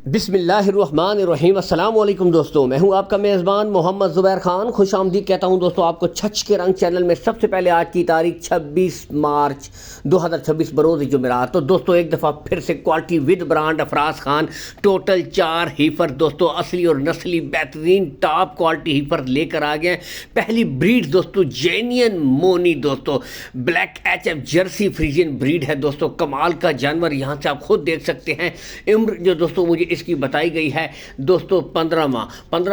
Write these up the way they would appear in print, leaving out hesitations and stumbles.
بسم اللہ الرحمن الرحیم۔ السلام علیکم دوستوں، میں ہوں آپ کا میزبان محمد زبیر خان۔ خوش آمدید کہتا ہوں دوستوں آپ کو چھچ کے رنگ چینل میں۔ سب سے پہلے آج کی تاریخ 26 مارچ 2026 بروز جمعرات۔ تو دوستوں ایک دفعہ پھر سے quality with brand Afraz Khan total 4 ہیفر دوستوں اصلی اور نسلی بہترین ٹاپ کوالٹی ہیفر لے کر آ گئے ہیں۔ پہلی بریڈ دوستوں جینین مونی دوستوں black H F Jersey Friesian breed ہے دوستوں، کمال کا جانور۔ یہاں سے آپ خود دیکھ سکتے ہیں عمر جو دوستوں مجھے اس کی بتائی گئی ہے دوستوں 15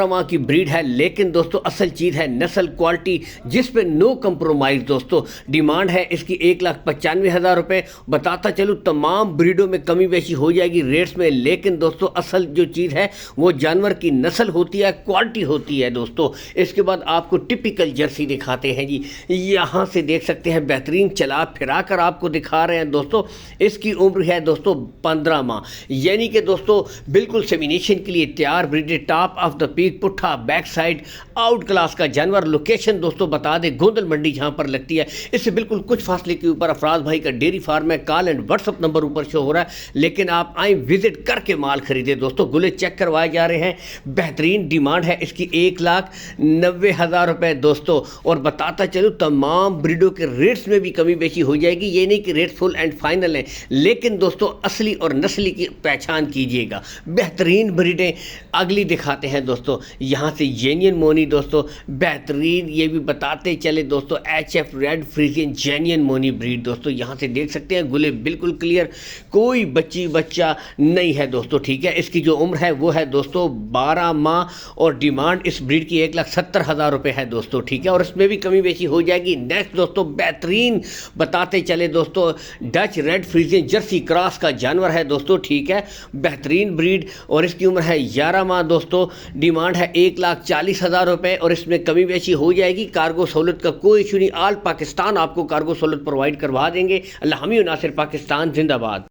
ماہ کی بریڈ ہے، لیکن دوستوں اصل چیز ہے نسل کوالٹی جس پہ نو کمپرومائز دوستوں۔ ڈیمانڈ ہے اس کی 1,95,000 روپے۔ بتاتا چلوں تمام بریڈوں میں کمی بیشی ہو جائے گی ریٹس میں، لیکن دوستوں اصل جو چیز ہے وہ جانور کی نسل ہوتی ہے، کوالٹی ہوتی ہے دوستوں۔ اس کے بعد آپ کو ٹپیکل جرسی دکھاتے ہیں جی، یہاں سے دیکھ سکتے ہیں بہترین چلا پھرا کر آپ کو دکھا رہے ہیں دوستوں۔ اس کی عمر ہے دوستوں 15 ماہ، یعنی کہ دوستوں بالکل سیمینیشن کے لیے تیار breed. Top of the peak پٹھا بیک سائڈ آؤٹ کلاس کا جانور۔ لوکیشن دوستوں بتا دیں گوندل منڈی جہاں پر لگتی ہے، اس سے بالکل کچھ فاصلے کے اوپر افراز بھائی کا ڈیری فارم ہے۔ Call and what's up number اوپر شو ہو رہا ہے، لیکن آپ آئیں وزٹ کر کے مال خریدیں دوستوں۔ گلے چیک کروائے جا رہے ہیں، بہترین ڈیمانڈ ہے اس کی 1,90,000 روپے دوستوں۔ اور بتاتا چلوں تمام بریڈوں کے ریٹس میں بھی کمی بیشی ہو جائے گی، یہ نہیں کہ ریٹ فل اینڈ فائنل ہیں، لیکن دوستوں اصلی اور نسلی کی پہچان کیجیے گا۔ بہترین بریڈیں اگلی دکھاتے ہیں دوستوں، یہاں سے جینین مونی دوستوں بہترین، یہ بھی بتاتے چلے دوستوں ایچ ایف ریڈ فریزین جینین مونی بریڈ دوستوں۔ یہاں سے دیکھ سکتے ہیں گلے بالکل کلیئر، کوئی بچہ نہیں ہے دوستوں، ٹھیک ہے۔ اس کی جو عمر ہے وہ ہے دوستوں 12 ماہ، اور ڈیمانڈ اس بریڈ کی 1,70,000 روپے ہے دوستوں، ٹھیک ہے، اور اس میں بھی کمی بیشی ہو جائے گی۔ نیکسٹ دوستوں بہترین بتاتے چلے دوستوں Dutch red Friesian Jersey cross کا جانور ہے دوستوں، ٹھیک ہے، بہترین بریڈ، اور اس کی عمر ہے 11 ماہ دوستوں۔ ڈیمانڈ ہے 1,40,000 روپے، اور اس میں کمی بیشی ہو جائے گی۔ کارگو سہولت کا کوئی ایشو نہیں، آل پاکستان آپ کو کارگو سہولت پرووائڈ کروا دیں گے۔ اللہ حامی و ناصر پاکستان زندہ باد۔